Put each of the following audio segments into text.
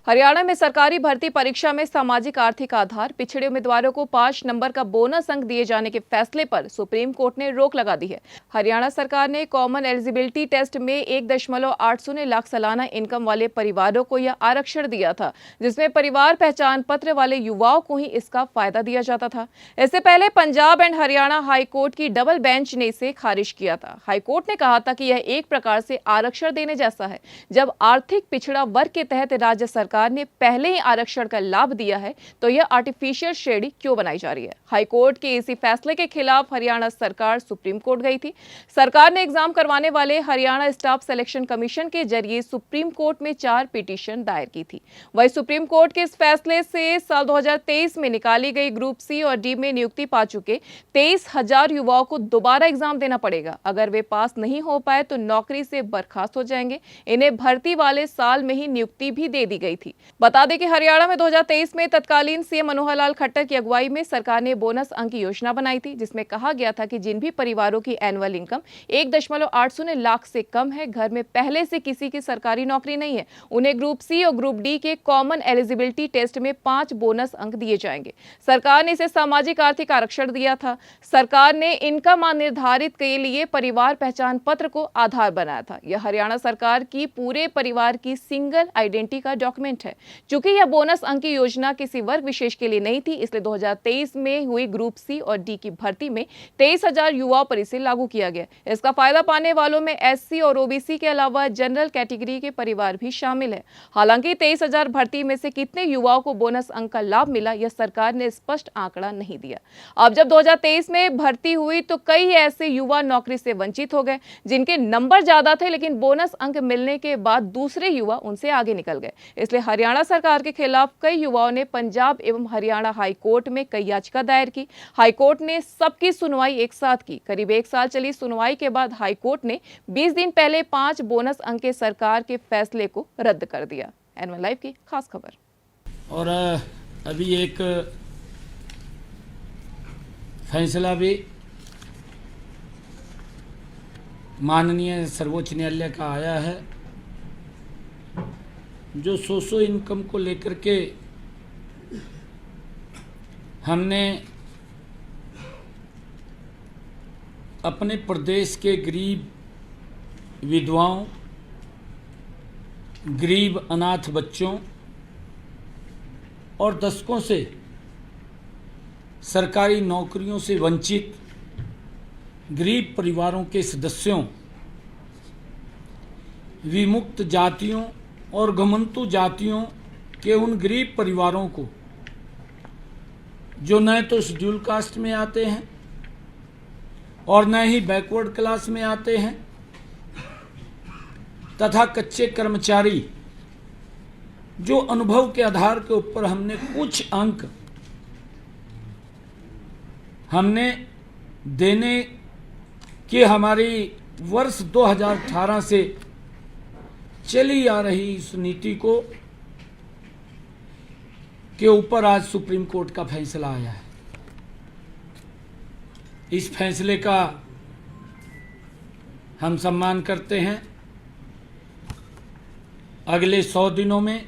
हरियाणा में सरकारी भर्ती परीक्षा में सामाजिक आर्थिक आधार पिछड़े उम्मीदवारों को 5 नंबर का बोनस अंक दिए जाने के फैसले पर सुप्रीम कोर्ट ने रोक लगा दी है। हरियाणा सरकार ने कॉमन एलिजिबिलिटी टेस्ट में 1.8 लाख सालाना इनकम वाले परिवारों को यह आरक्षण दिया था, जिसमें परिवार पहचान पत्र वाले युवाओं को ही इसका फायदा दिया जाता था। इससे पहले पंजाब एंड हरियाणा हाईकोर्ट की डबल बेंच ने इसे खारिज किया था। हाईकोर्ट ने कहा था कि यह एक प्रकार से आरक्षण देने जैसा है। जब आर्थिक पिछड़ा वर्ग के तहत राज्य सरकार ने पहले ही आरक्षण का लाभ दिया है, तो यह आर्टिफिशियल श्रेणी क्यों बनाई जा रही है। हाईकोर्ट के इसी फैसले के खिलाफ हरियाणा सरकार सुप्रीम कोर्ट गई थी। सरकार ने एग्जाम करवाने वाले हरियाणा स्टाफ सिलेक्शन कमीशन के जरिए सुप्रीम कोर्ट में 4 पिटीशन दायर की थी। वही सुप्रीम कोर्ट के इस फैसले से साल 2023 में निकाली गई ग्रुप सी और डी में नियुक्ति पा चुके 23,000 युवाओं को दोबारा एग्जाम देना पड़ेगा। अगर वे पास नहीं हो पाए तो नौकरी से बर्खास्त हो जाएंगे। इन्हें भर्ती वाले साल में ही नियुक्ति भी दे दी गई थी। बता दें कि हरियाणा में 2023 में तत्कालीन सीएम मनोहर लाल खट्टर की अगुवाई में सरकार ने बोनस अंक की योजना बनाई थी, जिसमें कहा गया था कि जिन भी परिवारों की एनुअल इनकम 1.8 लाख से कम है, घर में पहले से किसी की सरकारी नौकरी नहीं है, उन्हें ग्रुप सी और ग्रुप डी के कॉमन एलिजिबिलिटी टेस्ट में 5 बोनस अंक दिए जाएंगे। सरकार ने इसे सामाजिक आर्थिक आरक्षण दिया था। सरकार ने इनकम निर्धारित के लिए परिवार पहचान पत्र को आधार बनाया था। यह हरियाणा सरकार की पूरे परिवार की सिंगल आइडेंटिटी का डॉक्यूमेंट है। चूंकि यह बोनस अंक की योजना किसी वर्ग विशेष के लिए नहीं थी, इसलिए 2023 में हुई ग्रुप सी और डी की भर्ती में 23,000 युवाओं पर इसे लागू किया गया। इसका फायदा पाने वालों में एससी और ओबीसी के अलावा जनरल कैटेगरी के परिवार भी शामिल है। हालांकि 23,000 भर्ती में से कितने युवाओं को बोनस अंक का लाभ मिला, यह सरकार ने स्पष्ट आंकड़ा नहीं दिया। अब जब 2023 में भर्ती हुई तो कई ऐसे युवा नौकरी से वंचित हो गए जिनके नंबर ज्यादा थे, लेकिन बोनस अंक मिलने के बाद दूसरे युवा उनसे आगे निकल गए। इसलिए हरियाणा सरकार के खिलाफ कई युवाओं ने पंजाब एवं हरियाणा हाई कोर्ट में कई याचिका दायर की। हाई कोर्ट ने सबकी सुनवाई एक साथ की। करीब 1 साल चली सुनवाई के बाद हाई कोर्ट ने 20 दिन पहले 5 बोनस अंक के सरकार के फैसले को रद्द कर दिया। एनवन लाइव की खास खबर। और अभी एक फैसला भी माननीय सर्वोच्च न्यायालय का आया है, जो सोशो इनकम को लेकर के हमने अपने प्रदेश के गरीब विधवाओं, गरीब अनाथ बच्चों और दशकों से सरकारी नौकरियों से वंचित गरीब परिवारों के सदस्यों, विमुक्त जातियों और घुमंतु जातियों के उन गरीब परिवारों को जो न तो शेड्यूल कास्ट में आते हैं और न ही बैकवर्ड क्लास में आते हैं, तथा कच्चे कर्मचारी, जो अनुभव के आधार के ऊपर हमने कुछ अंक हमने देने की हमारी वर्ष 2018 से चली आ रही इस नीति को के ऊपर आज सुप्रीम कोर्ट का फैसला आया है। इस फैसले का हम सम्मान करते हैं। अगले 100 दिनों में,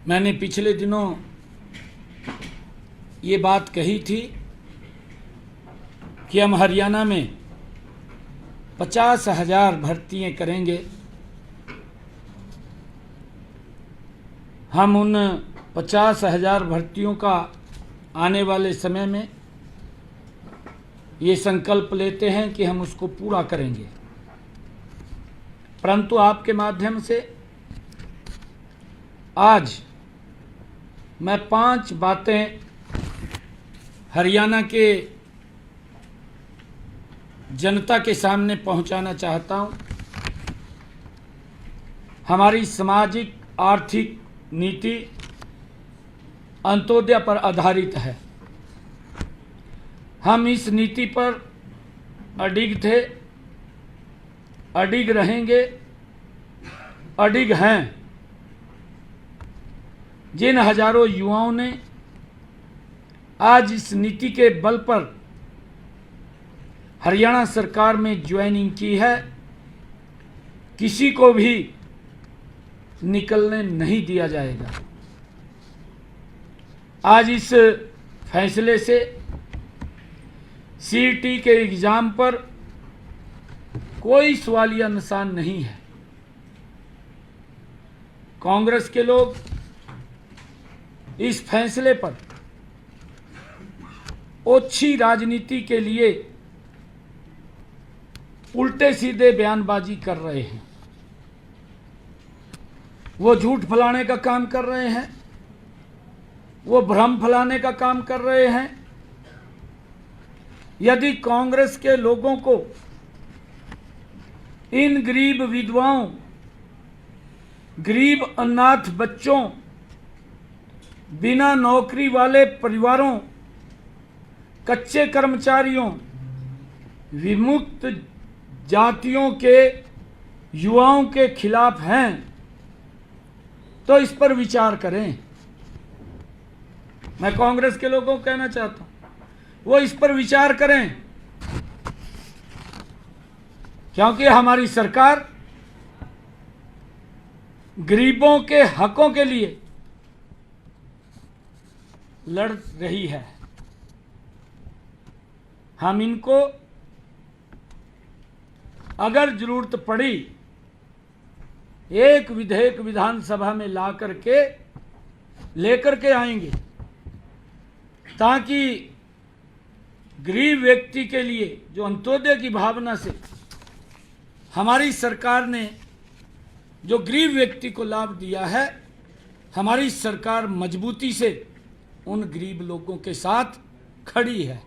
मैंने पिछले दिनों ये बात कही थी कि हम हरियाणा में 50,000 भर्तियां करेंगे। हम उन 50,000 भर्तियों का आने वाले समय में ये संकल्प लेते हैं कि हम उसको पूरा करेंगे। परंतु आपके माध्यम से आज मैं 5 बातें हरियाणा के जनता के सामने पहुंचाना चाहता हूं। हमारी सामाजिक आर्थिक नीति अंत्योदय पर आधारित है। हम इस नीति पर अडिग थे, अडिग रहेंगे, अडिग हैं। जिन हजारों युवाओं ने आज इस नीति के बल पर हरियाणा सरकार में ज्वाइनिंग की है, किसी को भी निकलने नहीं दिया जाएगा। आज इस फैसले से सीईटी के एग्जाम पर कोई सवालिया निशान नहीं है। कांग्रेस के लोग इस फैसले पर ओछी राजनीति के लिए उल्टे सीधे बयानबाजी कर रहे हैं। वो झूठ फैलाने का काम कर रहे हैं, वो भ्रम फैलाने का काम कर रहे हैं। यदि कांग्रेस के लोगों को इन गरीब विधवाओं, गरीब अनाथ बच्चों, बिना नौकरी वाले परिवारों, कच्चे कर्मचारियों, विमुक्त जातियों के युवाओं के खिलाफ हैं, तो इस पर विचार करें। मैं कांग्रेस के लोगों को कहना चाहता हूं, वो इस पर विचार करें, क्योंकि हमारी सरकार गरीबों के हकों के लिए लड़ रही है। हम इनको अगर जरूरत पड़ी एक विधेयक विधानसभा में ला करके लेकर के आएंगे, ताकि गरीब व्यक्ति के लिए जो अंत्योदय की भावना से हमारी सरकार ने जो गरीब व्यक्ति को लाभ दिया है, हमारी सरकार मजबूती से उन गरीब लोगों के साथ खड़ी है।